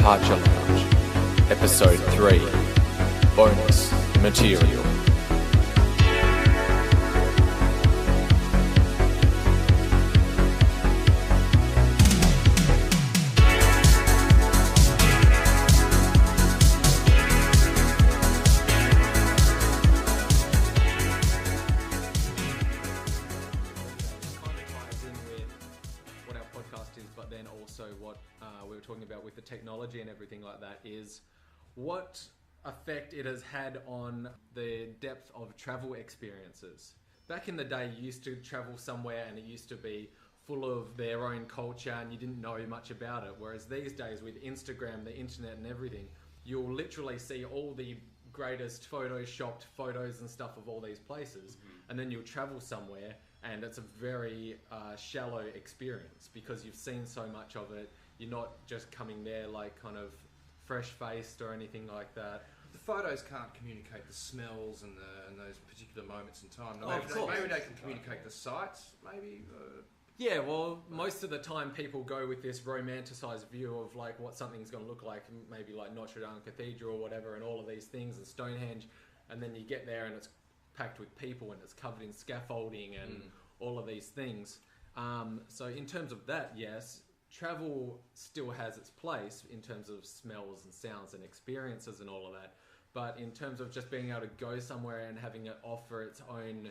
Departure Lounge, Episode 3, Bonus Material. Technology and everything like that is what effect it has had on the depth of travel experiences. Back in the day, you used to travel somewhere and it used to be full of their own culture and you didn't know much about it. Whereas these days with Instagram, the internet and everything, you'll literally see all the greatest photoshopped photos and stuff of all these places. And then you'll travel somewhere and it's a very shallow experience because you've seen so much of it. You're not just coming there like kind of fresh-faced or anything like that. The photos can't communicate the smells and those particular moments in time. Maybe they can communicate the sights, maybe. Yeah, well, most of the time people go with this romanticised view of like what something's going to look like, maybe like Notre Dame Cathedral or whatever, and all of these things, and Stonehenge, and then you get there and it's packed with people and it's covered in scaffolding and all of these things. So in terms of that, yes, travel still has its place in terms of smells and sounds and experiences and all of that. But in terms of just being able to go somewhere and having it offer its own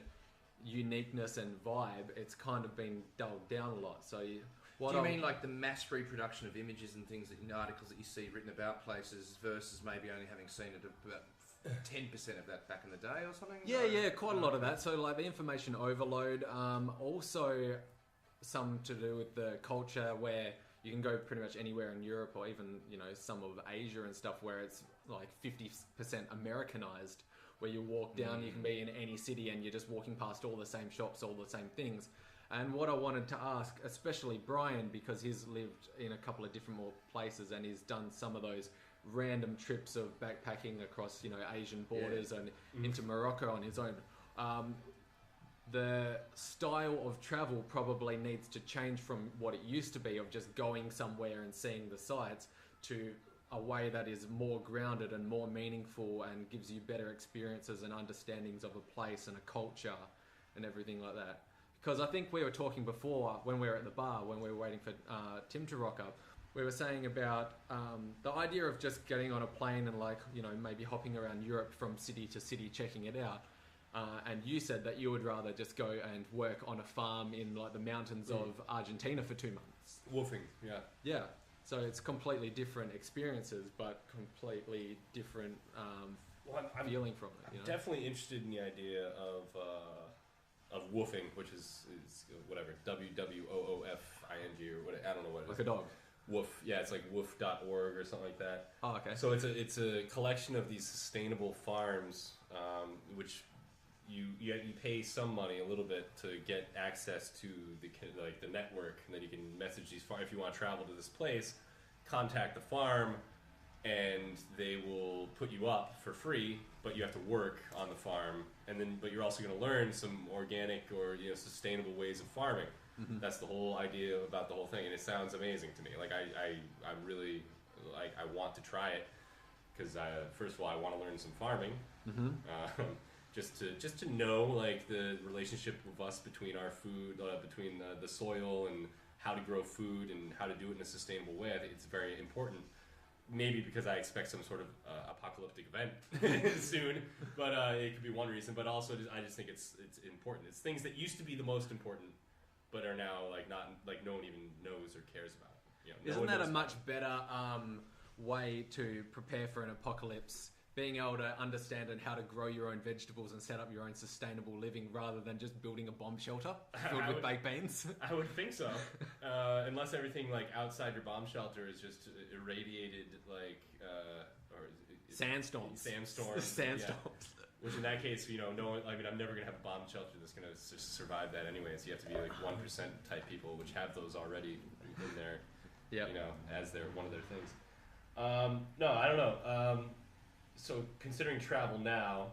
uniqueness and vibe, it's kind of been dulled down a lot. So do you mean like the mass reproduction of images and things in articles that you see written about places versus maybe only having seen it about 10% of that back in the day or something? Yeah, quite a lot of that. So like the information overload, also some to do with the culture where you can go pretty much anywhere in Europe or even, some of Asia and stuff where it's like 50% Americanized, where you walk down, you can be in any city and you're just walking past all the same shops, all the same things. And what I wanted to ask, especially Brian, because he's lived in a couple of different more places and he's done some of those random trips of backpacking across, Asian borders and into Morocco on his own. The style of travel probably needs to change from what it used to be of just going somewhere and seeing the sights to a way that is more grounded and more meaningful and gives you better experiences and understandings of a place and a culture and everything like that. Because I think we were talking before when we were at the bar, when we were waiting for Tim to rock up, we were saying about the idea of just getting on a plane and maybe hopping around Europe from city to city, checking it out. And you said that you would rather just go and work on a farm in the mountains of Argentina for 2 months. Woofing, yeah. Yeah. So it's completely different experiences, but completely different feeling from it. I'm definitely interested in the idea of woofing, which is whatever, WWOOFING or what, I don't know what it is. Like a dog. Woof, yeah, it's like woof.org or something like that. Oh, okay. So it's a collection of these sustainable farms, which you pay some money, a little bit, to get access to the network, and then you can message these farms. If you want to travel to this place, contact the farm, and they will put you up for free, but you have to work on the farm, but you're also going to learn some organic or sustainable ways of farming. Mm-hmm. That's the whole idea about the whole thing, and it sounds amazing to me. I'm really I want to try it because first of all, I want to learn some farming. Mm-hmm. Just to know the relationship of us between our food, between the soil and how to grow food and how to do it in a sustainable way. I think it's very important. Maybe because I expect some sort of apocalyptic event soon, but it could be one reason. But also, I just think it's important. It's things that used to be the most important, but are now not no one even knows or cares about. Isn't that a much better way to prepare for an apocalypse? Being able to understand and how to grow your own vegetables and set up your own sustainable living rather than just building a bomb shelter filled with baked beans. I would think so. Unless everything outside your bomb shelter is just irradiated sandstorms. Sandstorms. Yeah. Which in that case, no one, I'm never going to have a bomb shelter that's going to survive that anyway. So you have to be 1% type people, which have those already in there, as one of their things. No, I don't know. So considering travel now,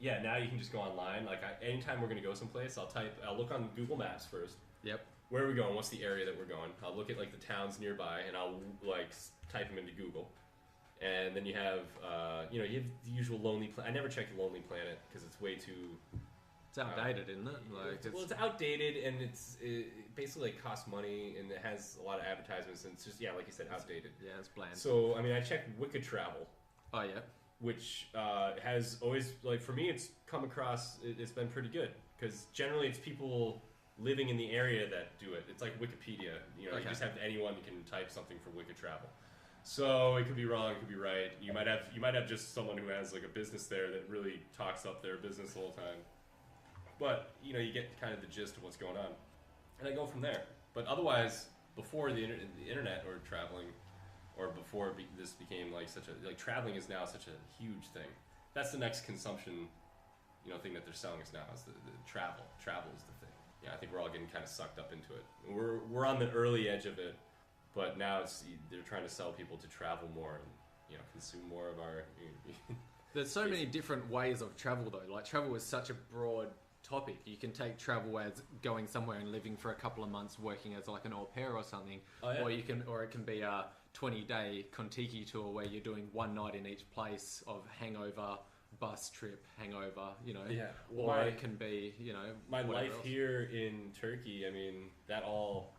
now you can just go online. Anytime we're going to go someplace, I'll look on Google Maps first. Yep. where are we going? What's the area that we're going? I'll look at like the towns nearby, and I'll like type them into Google. And then you have, you have the usual Lonely Planet. I never checked Lonely Planet because it's way too. It's outdated, isn't it? It's outdated, and it basically like costs money, and it has a lot of advertisements, and it's just like you said, outdated. Yeah, it's bland. So I checked Wicked Travel. Oh yeah. Which has always for me, it's come across. It's been pretty good because generally it's people living in the area that do it. It's like Wikipedia. You just have anyone who can type something for Wicked Travel. So it could be wrong, it could be right. You might have just someone who has like a business there that really talks up their business the whole time. But you get kind of the gist of what's going on, and I go from there. But otherwise, before the internet or traveling, or before this became like traveling is now such a huge thing. That's the next consumption, thing that they're selling us now is the travel. Travel is the thing. Yeah, I think we're all getting kind of sucked up into it. We're on the early edge of it. But now they're trying to sell people to travel more and consume more of our. There's so many different ways of travel though. Like travel is such a broad topic. You can take travel as going somewhere and living for a couple of months, working as like an au pair or something, or it can be a 20-day Kontiki tour where you're doing one night in each place of hangover, bus trip, hangover. Or it can be my life else. here in Turkey. That all.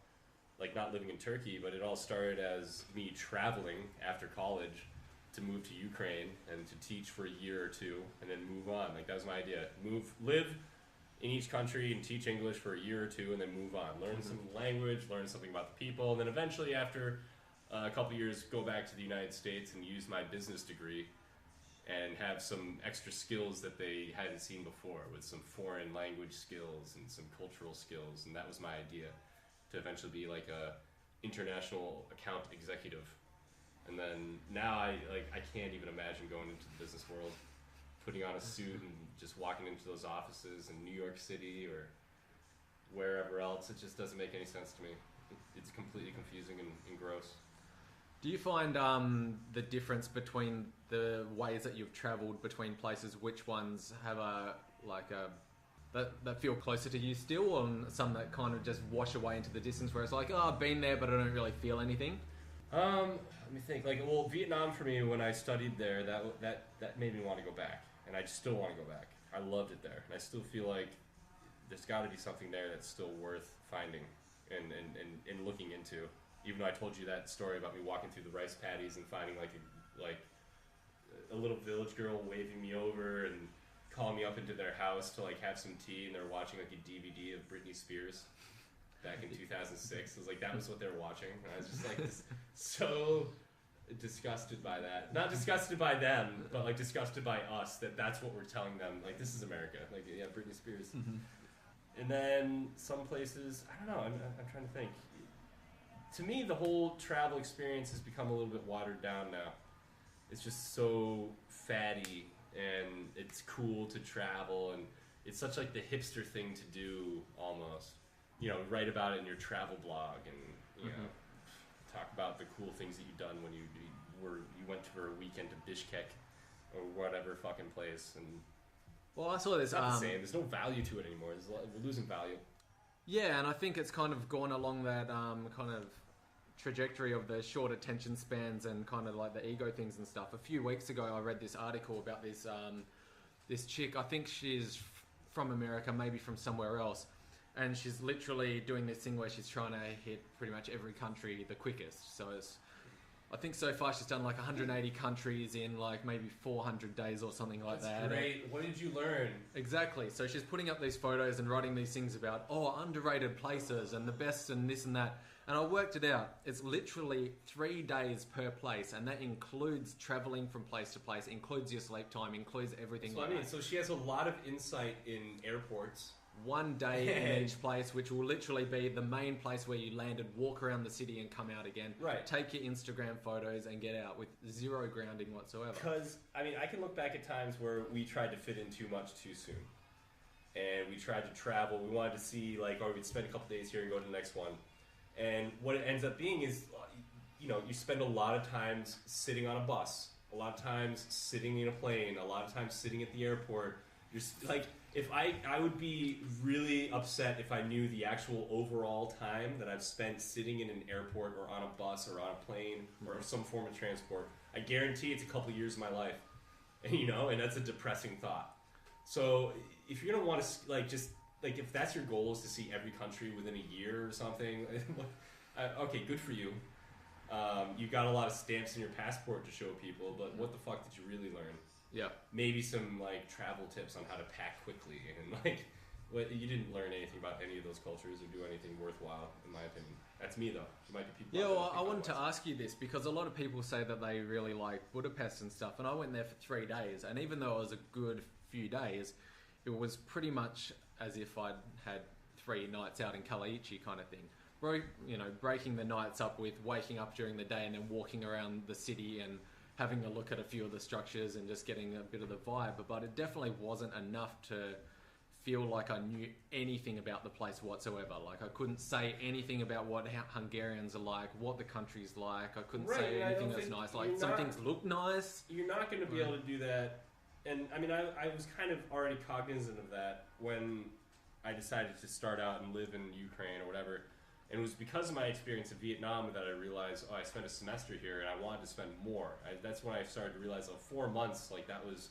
Like not living in Turkey, but it all started as me traveling after college to move to Ukraine and to teach for a year or two and then move on. Like that was my idea. Live in each country and teach English for a year or two and then move on. Learn some language, learn something about the people, and then eventually after a couple years go back to the United States and use my business degree and have some extra skills that they hadn't seen before with some foreign language skills and some cultural skills, and that was my idea. To eventually be like a international account executive, and then now I can't even imagine going into the business world, putting on a suit and just walking into those offices in New York City or wherever else. It just doesn't make any sense to me. It's completely confusing and gross. Do you find the difference between the ways that you've travelled between places? Which ones have that feel closer to you still, or some that kind of just wash away into the distance where it's like, oh, I've been there but I don't really feel anything? Let me think. Vietnam for me, when I studied there, that made me want to go back, and I still want to go back. I loved it there, and I still feel like there's got to be something there that's still worth finding and looking into. Even though I told you that story about me walking through the rice paddies and finding a little village girl waving me over and calling me up into their house to have some tea, and they're watching a DVD of Britney Spears back in 2006. It was that was what they were watching, and I was just so disgusted by that. Not disgusted by them, but disgusted by us that's what we're telling them. This is America. Britney Spears. Mm-hmm. And then some places, I don't know. I'm trying to think. To me, the whole travel experience has become a little bit watered down now. It's just so fatty. And it's cool to travel, and it's such the hipster thing to do almost. Write about it in your travel blog, and talk about the cool things that you've done when you went for a weekend to Bishkek or whatever fucking place. And well, I saw this. It's not the same. There's no value to it anymore. We're losing value. Yeah, and I think it's kind of gone along that kind of trajectory of the short attention spans and kind of the ego things and stuff. A few weeks ago, I read this article about this chick. I think she's from America, maybe from somewhere else, and she's literally doing this thing where she's trying to hit pretty much every country the quickest. So I think so far she's done 180 countries in maybe 400 days or something like that. That's great. What did you learn? Exactly. So she's putting up these photos and writing these things about underrated places and the best and this and that. And I worked it out. It's literally 3 days per place, and that includes traveling from place to place, includes your sleep time, includes everything that. So she has a lot of insight in airports. 1 day in each place, which will literally be the main place where you landed, walk around the city and come out again. Right. Take your Instagram photos and get out with zero grounding whatsoever. Because, I can look back at times where we tried to fit in too much too soon. And we tried to travel. We wanted to see, we'd spend a couple days here and go to the next one. And what it ends up being is, you spend a lot of times sitting on a bus, a lot of times sitting in a plane, a lot of times sitting at the airport. You're If I would be really upset if I knew the actual overall time that I've spent sitting in an airport or on a bus or on a plane or some form of transport. I guarantee it's a couple of years of my life, and that's a depressing thought. So if you're gonna want to if that's your goal is to see every country within a year or something, okay, good for you. You got a lot of stamps in your passport to show people, but what the fuck did you really learn? Yeah. Maybe some travel tips on how to pack quickly and you didn't learn anything about any of those cultures or do anything worthwhile, in my opinion. That's me though. There might be people. Yeah, well, I wanted to ask you this because a lot of people say that they really like Budapest and stuff, and I went there for 3 days, and even though it was a good few days, it was pretty much as if I'd had 3 nights out in Kalaichi kind of thing. Breaking the nights up with waking up during the day and then walking around the city and having a look at a few of the structures and just getting a bit of the vibe, but it definitely wasn't enough to feel like I knew anything about the place whatsoever. Like I couldn't say anything about what Hungarians are like, what the country's like. I couldn't say anything that's nice. Like some things look nice. You're not going to be able to do that. And I mean, I was kind of already cognizant of that when I decided to start out and live in Ukraine or whatever. And it was because of my experience in Vietnam that I realized, I spent a semester here and I wanted to spend more. That's when I started to realize, 4 months, that was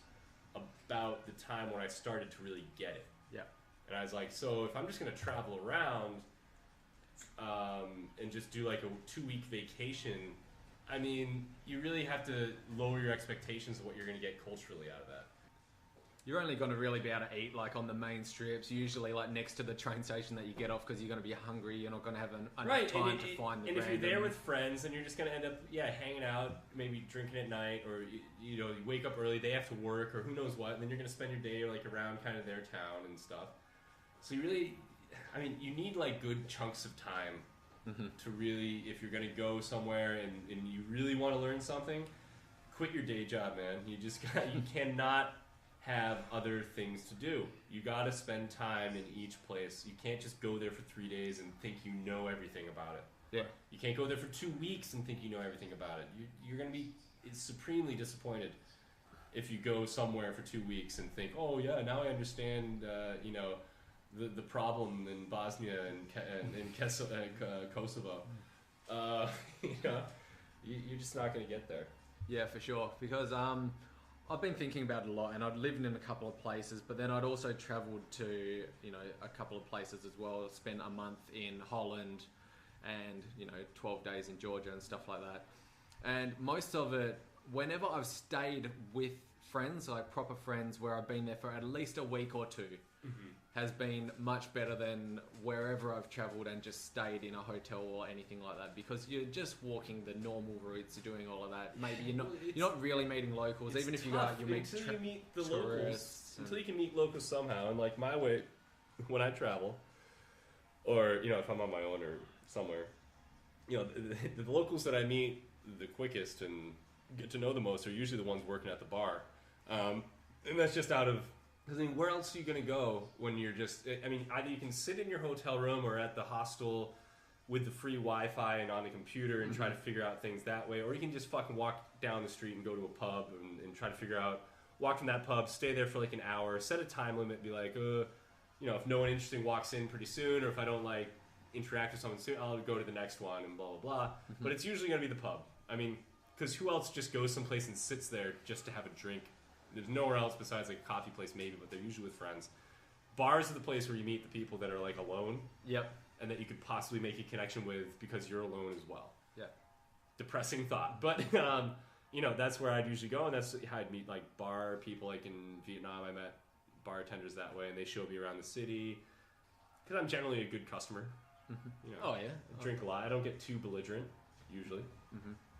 about the time when I started to really get it. Yeah. And I was like, so if I'm just going to travel around and just do a 2-week vacation, I mean, you really have to lower your expectations of what you're going to get culturally out of that. You're only going to really be able to eat on the main strips, usually next to the train station that you get off, because you're going to be hungry. You're not going to have enough time to find the And if you're there with friends, then you're just going to end up hanging out, maybe drinking at night, or you wake up early, they have to work, or who knows what, and then you're going to spend your day around kind of their town and stuff. So you really, you need good chunks of time to really, if you're going to go somewhere and you really want to learn something, quit your day job, man. You cannot have other things to do. You got to spend time in each place. You can't just go there for 3 days and think you know everything about it. Yeah. You can't go there for 2 weeks and think you know everything about it. You're going to be supremely disappointed if you go somewhere for 2 weeks and think, oh yeah, now I understand, the problem in Bosnia and Kosovo. You're just not going to get there. Yeah, for sure. Because I've been thinking about it a lot, and I'd lived in a couple of places, but then I'd also travelled to, a couple of places as well. Spent a month in Holland and, 12 days in Georgia and stuff like that. And most of it, whenever I've stayed with friends, proper friends, where I've been there for at least a week or two, has been much better than wherever I've travelled and just stayed in a hotel or anything like that, because you're just walking the normal routes, you're doing all of that. Maybe you're not really meeting locals. Even if you go out, you meet until you meet the tourists locals. Until you can meet locals somehow. And my way, when I travel, or if I'm on my own or somewhere, the locals that I meet the quickest and get to know the most are usually the ones working at the bar, and that's just out of. Because where else are you going to go when you're just... either you can sit in your hotel room or at the hostel with the free Wi-Fi and on the computer and try to figure out things that way, or you can just fucking walk down the street and go to a pub and try to figure out... Walk from that pub, stay there for an hour, set a time limit, be like, if no one interesting walks in pretty soon, or if I don't interact with someone soon, I'll go to the next one and blah, blah, blah. But it's usually going to be the pub. Because who else just goes someplace and sits there just to have a drink? There's nowhere else besides a coffee place maybe, but they're usually with friends. Bars are the place where you meet the people that are alone. Yep. And that you could possibly make a connection with because you're alone as well. Yeah. Depressing thought. But, that's where I'd usually go, and that's how I'd meet bar people. In Vietnam, I met bartenders that way, and they showed me around the city. Because I'm generally a good customer. Oh, yeah. I drink a lot. I don't get too belligerent, usually.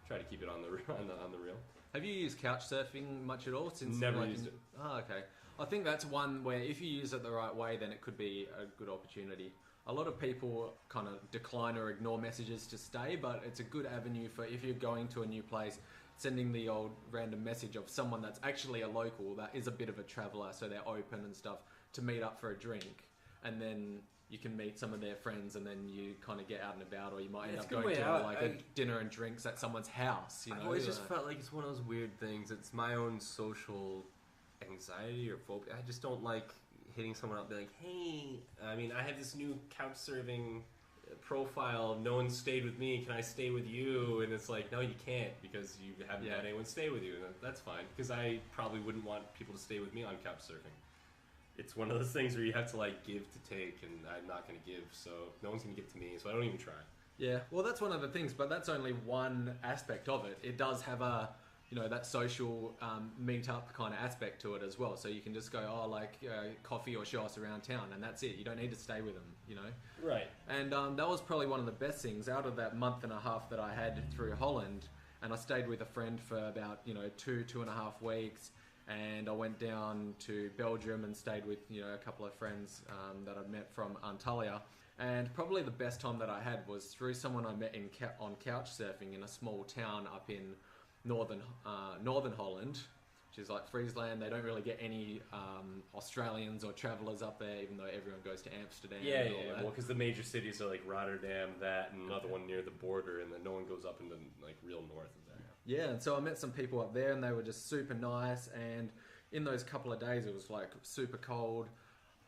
Try to keep it on the real. Have you used couch surfing much at all? Never used it. Oh, okay. I think that's one where if you use it the right way, then it could be a good opportunity. A lot of people kind of decline or ignore messages to stay, but it's a good avenue for if you're going to a new place, sending the old random message of someone that's actually a local, that is a bit of a traveller, so they're open and stuff, to meet up for a drink. And then you can meet some of their friends, and then you kind of get out and about, or you might end up going to a dinner and drinks at someone's house. I've always just felt like it's one of those weird things. It's my own social anxiety or phobia. I just don't like hitting someone up, be like, hey, I mean, I have this new couch surfing profile. No one stayed with me. Can I stay with you? And it's like, no, you can't because you haven't had anyone stay with you. And that's fine because I probably wouldn't want people to stay with me on couch surfing. It's one of those things where you have to like give to take, and I'm not going to give, so no one's going to give to me, so I don't even try. Yeah, well, that's one of the things, but that's only one aspect of it. It does have a, that social meet-up kind of aspect to it as well. So you can just go, coffee or show us around town, and that's it. You don't need to stay with them, Right. And that was probably one of the best things out of that month and a half that I had through Holland. And I stayed with a friend for about, 2.5 weeks. And I went down to Belgium and stayed with, a couple of friends that I'd met from Antalya. And probably the best time that I had was through someone I met on couch surfing in a small town up in northern Holland, which is like Friesland. They don't really get any Australians or travellers up there, even though everyone goes to Amsterdam. Yeah, and all that. Well, because the major cities are like Rotterdam, that, and another one near the border, and then no one goes up into like real north of there. Yeah, and so I met some people up there, and they were just super nice. And in those couple of days, it was like super cold.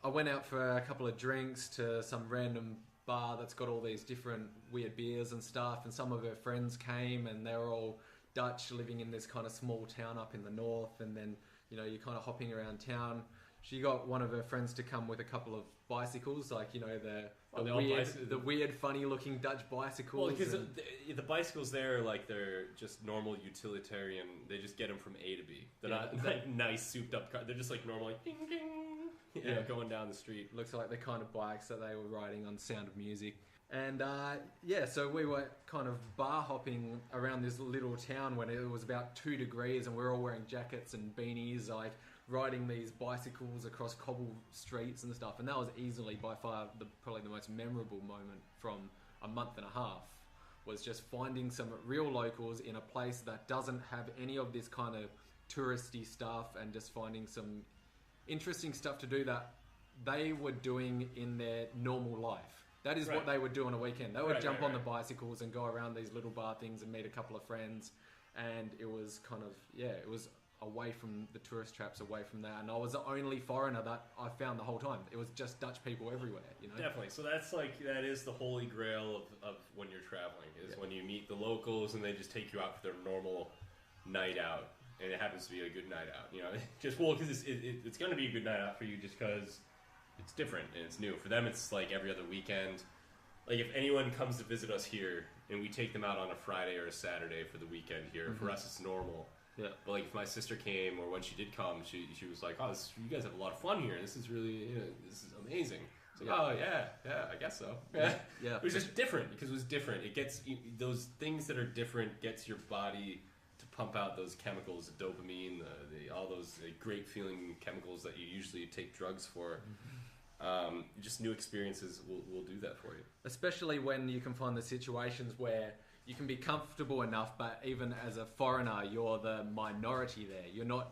I went out for a couple of drinks to some random bar that's got all these different weird beers and stuff. And some of her friends came, and they were all Dutch, living in this kind of small town up in the north. And then, you're kind of hopping around town. She got one of her friends to come with a couple of bicycles, like, the weird, funny-looking Dutch bicycles. Well, because the bicycles there, like, they're just normal utilitarian. They just get them from A to B. They're not like nice, souped-up cars. They're just, like, normal, like, ding, ding, going down the street. Looks like the kind of bikes that they were riding on Sound of Music. And, so we were kind of bar-hopping around this little town when it was about 2 degrees, and we were all wearing jackets and beanies, like, riding these bicycles across cobble streets and stuff. And that was easily by far probably the most memorable moment from a month and a half, was just finding some real locals in a place that doesn't have any of this kind of touristy stuff, and just finding some interesting stuff to do that they were doing in their normal life. That is what they would do on a weekend. They would jump on the bicycles and go around these little bar things and meet a couple of friends. And it was kind of, it was away from the tourist traps, away from that. And I was the only foreigner that I found the whole time. It was just Dutch people everywhere, Definitely. So that is the holy grail of when you're traveling, is when you meet the locals and they just take you out for their normal night out. And it happens to be a good night out, just because it's going to be a good night out for you just because it's different and it's new. For them, it's like every other weekend. Like, if anyone comes to visit us here and we take them out on a Friday or a Saturday for the weekend here, for us it's normal. Yeah. But like, if my sister came, or when she did come, she was like, "Oh, you guys have a lot of fun here. This is really, this is amazing." It's like, "Oh yeah, I guess so." Yeah. It was just different because it was different. It gets those things that are different gets your body to pump out those chemicals, the dopamine, all those great feeling chemicals that you usually take drugs for. Just new experiences will do that for you. Especially when you can find the situations where you can be comfortable enough, but even as a foreigner, you're the minority there. You're not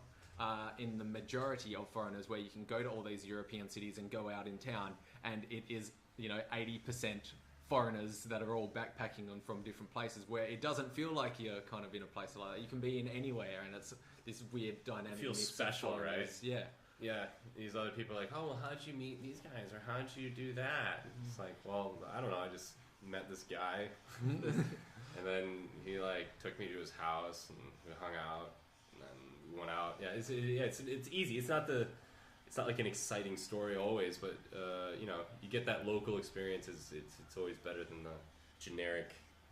in the majority of foreigners, where you can go to all these European cities and go out in town, and it is 80% foreigners that are all backpacking on from different places, where it doesn't feel like you're kind of in a place like that. You can be in anywhere, and it's this weird dynamic. It feels special, right? Yeah. Yeah, these other people are like, "Oh, well, how'd you meet these guys? Or how'd you do that?" It's like, well, I don't know. I just met this guy, and then he took me to his house, and we hung out, and then we went out. Yeah, it's easy. It's not like an exciting story always, but you get that local experience. It's always better than the generic.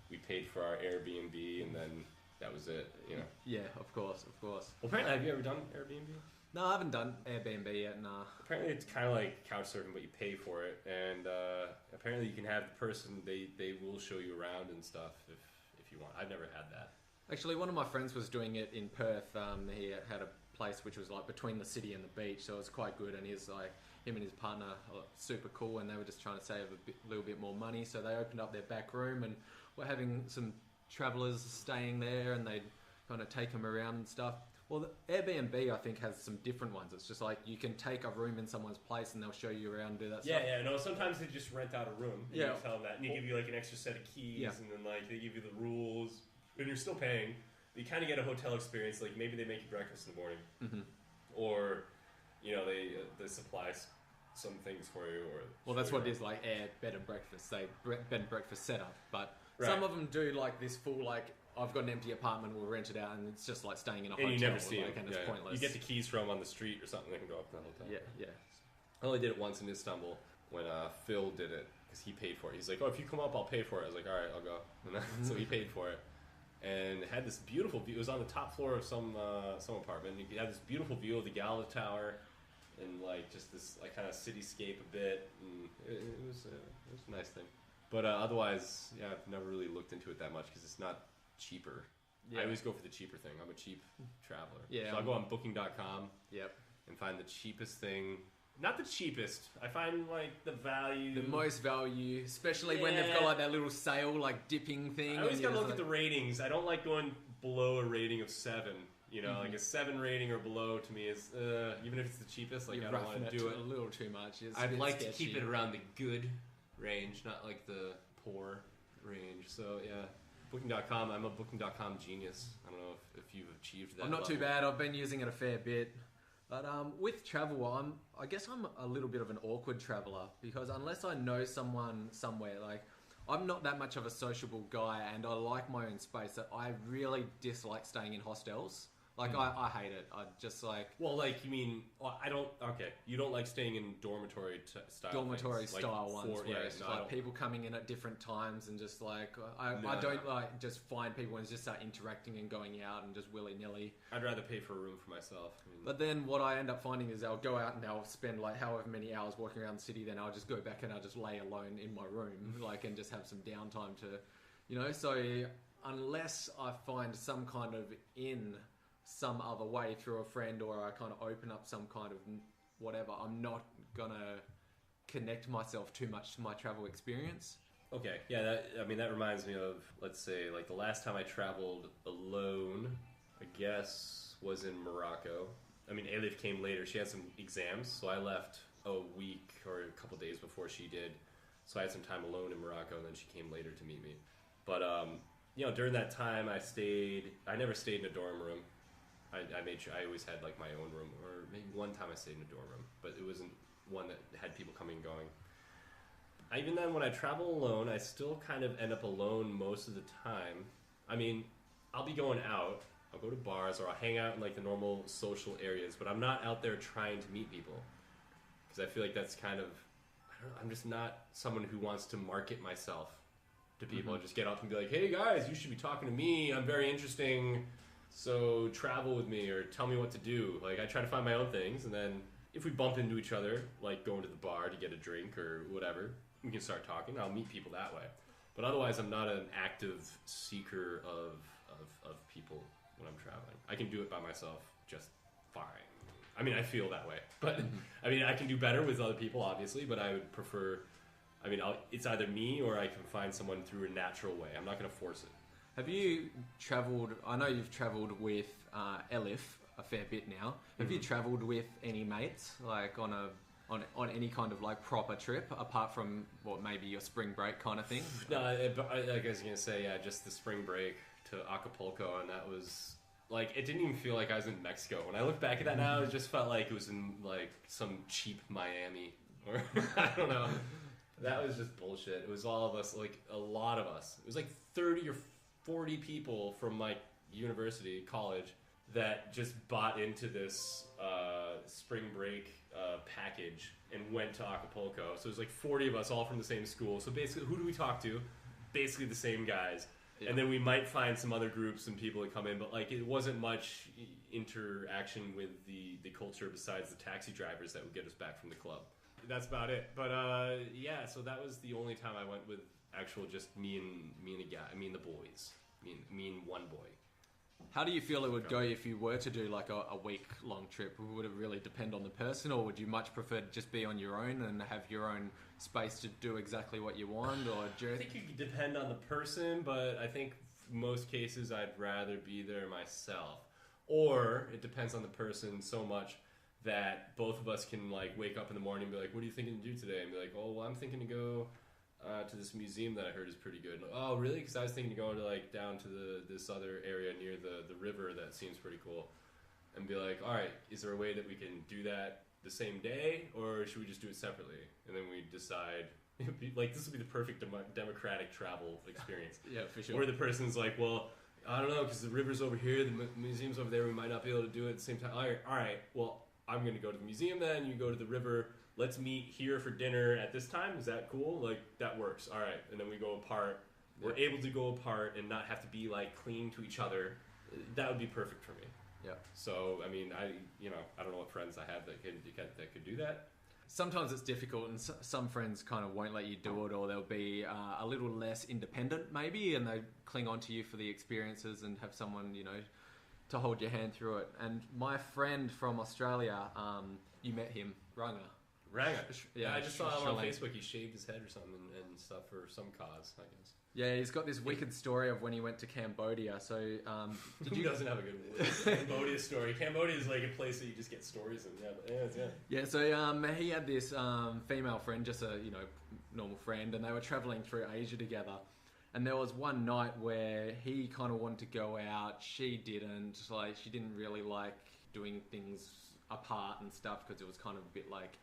We paid for our Airbnb, and then that was it. Yeah, of course. Well, apparently, have you ever done Airbnb? No, I haven't done Airbnb yet, nah. Apparently it's kind of like couch surfing, but you pay for it. And apparently you can have the person, they will show you around and stuff if you want. I've never had that. Actually, one of my friends was doing it in Perth. He had a place which was like between the city and the beach, so it was quite good. And he's like, him and his partner are super cool, and they were just trying to save a little bit more money. So they opened up their back room, and we're having some travellers staying there, and they'd kind of take them around and stuff. Well, the Airbnb, I think, has some different ones. It's just like you can take a room in someone's place and they'll show you around and do that stuff. Yeah, no, sometimes they just rent out a room and you tell them that. And you give you an extra set of keys and then they give you the rules. And you're still paying. But you kind of get a hotel experience. Like maybe they make you breakfast in the morning. Mm-hmm. Or, they supply some things for you, or well, that's show what you it is, like bed and breakfast, bed and breakfast setup. But Right. some of them do like this full like I've got an empty apartment, we'll rent it out, and it's just like staying in a hotel. and you never see like, them. and it's pointless. You get the keys from on the street or something. They can go up the hotel. yeah. I only did it once in Istanbul when Phil did it because he paid for it. He's like, "Oh, if you come up, I'll pay for it." I was like, "All right, I'll go." And so he paid for it, and it had this beautiful view. It was on the top floor of some apartment. You had this beautiful view of the Gala Tower, and like just this like kind of cityscape a bit. And it was a nice thing. But otherwise, yeah, I've never really looked into it that much because it's not cheaper. Yeah. I always go for the cheaper thing. I'm a cheap traveler. Yeah, so I'll go on Booking.com. Yep. And find the cheapest thing. Not the cheapest. I find like the value. The most value, especially when they've got like that little sale, like dipping thing. I always and gotta you're look at just the ratings. I don't like going below a rating of 7. You know, like a 7 rating or below to me is even if it's the cheapest. Like you're I don't roughing want to do a it. little too much. It's a I'd bit like sketchy. to keep it around the good range, not like the poor range. So yeah, Booking.com. I'm a Booking.com genius. I don't know if you've achieved that. I'm not too level. bad. I've been using it a fair bit. But with travel, I guess I'm a little bit of an awkward traveller because unless I know someone somewhere, like I'm not that much of a sociable guy, and I like my own space. That I really dislike staying in hostels. Like I hate it. I just like Well, like you mean I don't. Okay, you don't like staying in dormitory style. dormitory things. Like, style ones for- where yeah, it's no, I like don't- people coming in at different times and just like I No, don't no. like just find people and just start interacting and going out and just willy nilly. I'd rather pay for a room for myself. I mean, But then what I end up finding is I'll go out and I'll spend like however many hours walking around the city. Then I'll just go back and I'll just lay alone in my room, like, and just have some downtime to, you know. So unless I find some kind of in some other way through a friend, or I kind of open up some kind of whatever, I'm not gonna connect myself too much to my travel experience. okay, yeah. That reminds me of, let's say, like the last time I traveled alone, I guess, was in Morocco. I mean, Elif came later. She had some exams, so I left a week or a couple days before she did. So I had some time alone in Morocco, and then she came later to meet me. But you know, during that time, I never stayed in a dorm room. I made sure I always had like my own room, or maybe one time I stayed in a dorm room, but it wasn't one that had people coming and going. Even then, when I travel alone, I still kind of end up alone most of the time. I mean, I'll be going out, I'll go to bars, or I'll hang out in like the normal social areas, but I'm not out there trying to meet people, because I feel like that's kind of, I don't know, I'm just not someone who wants to market myself to people. I just get up and be like, hey guys, you should be talking to me, I'm very interesting. So travel with me or tell me what to do. Like I try to find my own things, and then if we bump into each other, like going to the bar to get a drink or whatever, we can start talking. I'll meet people that way. But otherwise, I'm not an active seeker of people when I'm traveling. I can do it by myself just fine. I mean, I feel that way, but I mean, I can do better with other people, obviously. But I would prefer. I mean, it's either me or I can find someone through a natural way. I'm not going to force it. Have you travelled? I know you've travelled with Elif a fair bit now. Have you travelled with any mates, like on any kind of like proper trip, apart from what maybe your spring break kind of thing? No, like I was gonna say, yeah, just the spring break to Acapulco, and that was like it didn't even feel like I was in Mexico. When I look back at that now, it just felt like it was in like some cheap Miami, or I don't know. That was just bullshit. It was all of us, like a lot of us. It was like 30 or 40 people from my university, college, that just bought into this spring break package and went to Acapulco. So it was like 40 of us all from the same school. So basically, who do we talk to? Basically the same guys. Yeah. And then we might find some other groups and people that come in, but like it wasn't much interaction with the culture besides the taxi drivers that would get us back from the club. That's about it. But yeah, so that was the only time I went with actual just me and a guy, me and the boys, me and one boy. How do you feel it would go if you were to do like a week-long trip? Would it really depend on the person, or would you much prefer to just be on your own and have your own space to do exactly what you want? Or I think it could depend on the person, but I think most cases I'd rather be there myself. Or it depends on the person so much that both of us can like wake up in the morning and be like, what are you thinking to do today? And be like, oh, well, I'm thinking to go to this museum that I heard is pretty good. Like, oh, really? Because I was thinking to go to like down to this other area near the river that seems pretty cool. And be like, all right, is there a way that we can do that the same day, or should we just do it separately? And then we decide, like, this would be the perfect democratic travel experience. Yeah, for sure. Or the person's like, well, I don't know, because the river's over here, the museum's over there, we might not be able to do it at the same time. All right, well, I'm going to go to the museum then, you go to the river, let's meet here for dinner at this time, is that cool? Like, that works, all right. And then we go apart. We're able to go apart and not have to be, like, clinging to each other. That would be perfect for me. Yeah. So, I mean, I don't know what friends I have that could do that. Sometimes it's difficult, and some friends kind of won't let you do it, or they'll be a little less independent, maybe, and they cling on to you for the experiences and have someone, to hold your hand through it. And my friend from Australia, you met him, Ranga. Yeah, I just saw him on Facebook. He shaved his head or something and stuff for some cause, I guess. Yeah, he's got this wicked story of when he went to Cambodia. So, who doesn't have a good Cambodia story? Cambodia is like a place that you just get stories in. Yeah. So he had this female friend, just a normal friend, and they were traveling through Asia together. And there was one night where he kind of wanted to go out. She didn't. Like, she didn't really like doing things apart and stuff because it was kind of a bit like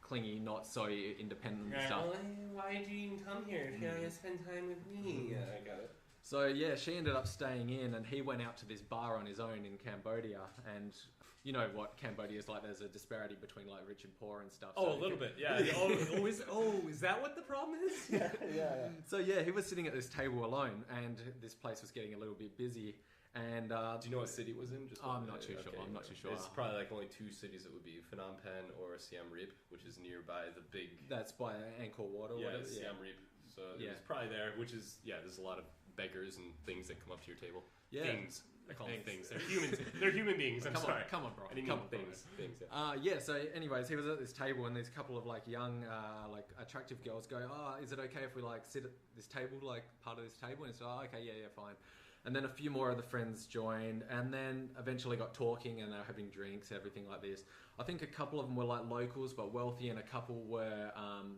clingy, not so independent and stuff. Well, why did you even come here? If spend time with me. Yeah, I got it. So yeah, she ended up staying in, and he went out to this bar on his own in Cambodia. And you know what Cambodia is like? There's a disparity between like rich and poor and stuff. Oh, so a little bit, yeah. Is that what the problem is? Yeah. So yeah, he was sitting at this table alone, and this place was getting a little bit busy. And do you know what city it was in? I'm not too sure. I'm not too sure. It's probably like only two cities that would be Phnom Penh or Siem Reap, which is nearby the big. That's by Angkor Wat or whatever. Siem Reap. So it's probably there, which is there's a lot of beggars and things that come up to your table. Yeah. Things. I call them things. They're humans. They're human beings. I'm sorry. Come on, bro. Come on, things. So anyways, he was at this table, and there's a couple of like young, like attractive girls go, "Oh, is it okay if we like sit at this table, like part of this table?" And it's okay, yeah, fine. And then a few more of the friends joined, and then eventually got talking, and they were having drinks, everything like this. I think a couple of them were like locals, but wealthy, and a couple were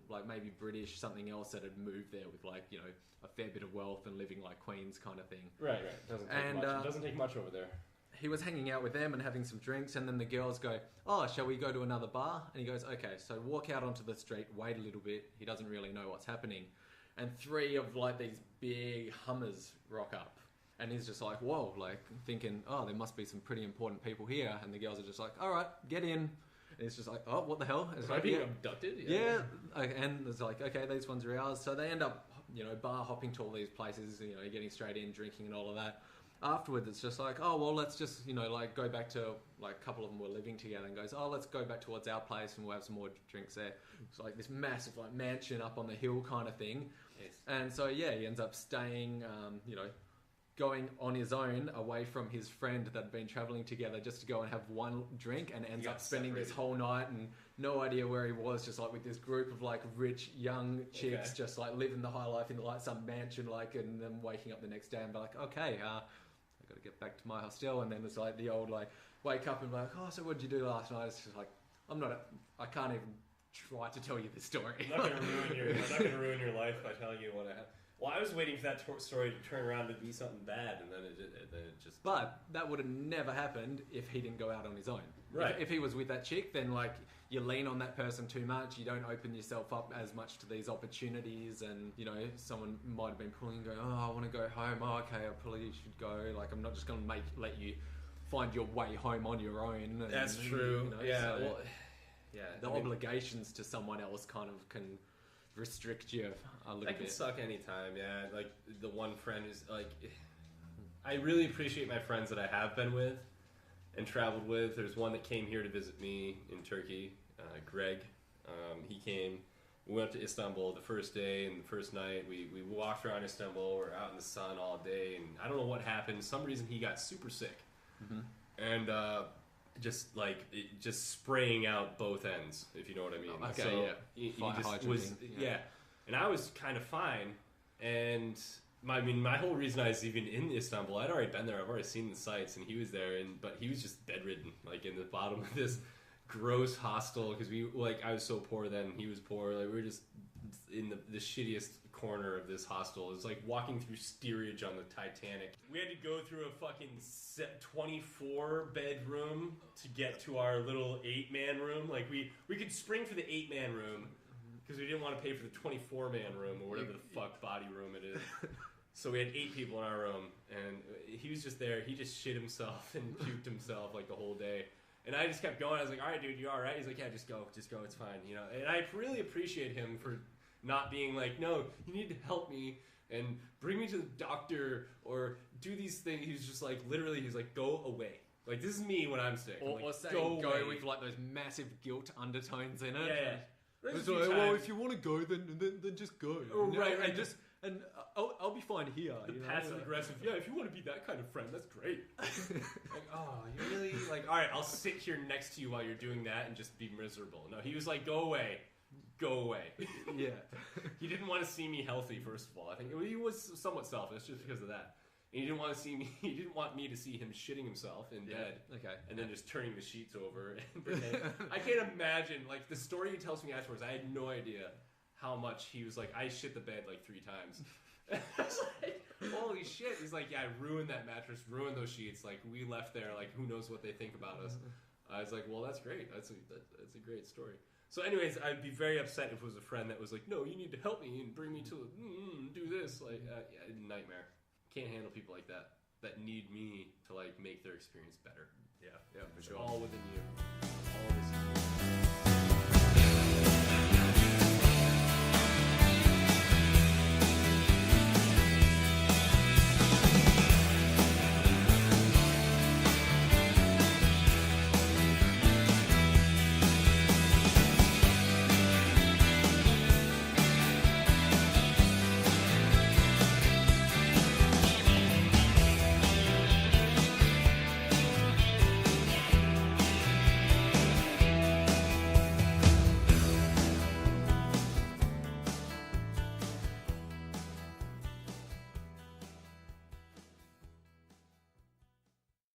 like maybe British, something else that had moved there with like a fair bit of wealth and living like queens kind of thing. Right. Doesn't take much over there. He was hanging out with them and having some drinks, and then the girls go, "Oh, shall we go to another bar?" And he goes, "Okay." So walk out onto the street, wait a little bit. He doesn't really know what's happening, and three of like these big Hummers rock up. And he's just like, whoa, like thinking, oh, there must be some pretty important people here. And the girls are just like, all right, get in. And it's just like, oh, what the hell? Am I being abducted? Yeah. And it's like, okay, these ones are ours. So they end up, bar hopping to all these places, getting straight in, drinking and all of that. Afterwards, it's just like, oh, well, let's just, like go back to, like a couple of them were living together and goes, oh, let's go back towards our place and we'll have some more drinks there. It's like this massive like mansion up on the hill kind of thing. Yes. And so, yeah, he ends up staying, going on his own away from his friend that had been travelling together just to go and have one drink, and ends up spending this whole night and no idea where he was, just like with this group of like rich young chicks, just like living the high life in like some mansion, like, and then waking up the next day and be like, okay, I got to get back to my hostel. And then it's like the old like wake up and be like, oh, so what did you do last night? It's just like, I can't even try to tell you the story. I'm not going to ruin your life by telling you what I have. Well, I was waiting for that story to turn around to be something bad, and then it just... But that would have never happened if he didn't go out on his own. Right. If he was with that chick, then like you lean on that person too much. You don't open yourself up as much to these opportunities, and someone might have been pulling and going, oh, I want to go home. Oh, okay, I probably should go. Like, I'm not just going to let you find your way home on your own. And, that's true. The obligations to someone else kind of can restrict you a little bit. That can suck anytime, yeah. Like, the one friend is like... I really appreciate my friends that I have been with and traveled with. There's one that came here to visit me in Turkey, Greg. He came. We went to Istanbul the first day and the first night. We walked around Istanbul. We're out in the sun all day, and I don't know what happened. For some reason, he got super sick. Mm-hmm. And... just spraying out both ends, if you know what I mean. Okay, so yeah. He just was, and I was kind of fine. And my whole reason I was even in Istanbul, I'd already been there. I've already seen the sights, and he was there, but he was just bedridden, like in the bottom of this gross hostel, because I was so poor then, he was poor. Like, we were just in the shittiest corner of this hostel. It was like walking through steerage on the Titanic. We had to go through a fucking 24 bedroom to get to our little 8-man room. Like we could spring for the 8-man room because we didn't want to pay for the 24-man room or whatever the fuck body room it is. So we had 8 people in our room, and he was just there. He just shit himself and puked himself like the whole day. And I just kept going. I was like, all right, dude, you all right? He's like, yeah, just go, it's fine, you know. And I really appreciate him for not being like, no, you need to help me and bring me to the doctor or do these things. He's just like, literally, he's like, go away. Like, this is me when I'm sick. Or, like, or saying go with like those massive guilt undertones in it. Yeah. It's like, well, if you want to go, then just go. Oh, right. And I'll be fine here. Passive aggressive. Yeah, if you want to be that kind of friend, that's great. Like, oh, you really like? All right, I'll sit here next to you while you're doing that and just be miserable. No, he was like, go away. Yeah. He didn't want to see me healthy. First of all, I think he was somewhat selfish just because of that. And he didn't want to see me. He didn't want me to see him shitting himself in bed. Okay. And then just turning the sheets over. I can't imagine. Like the story he tells me afterwards, I had no idea how much he was like, I shit the bed like 3 times. I was like, holy shit. He's like, yeah, I ruined that mattress, ruined those sheets. Like, we left there, like, who knows what they think about us. I was like, well, that's great. That's a great story. So anyways, I'd be very upset if it was a friend that was like, no, you need to help me and bring me to do this. Like, yeah, nightmare. Can't handle people like that need me to, like, make their experience better. Yeah, for sure. All within you. All this.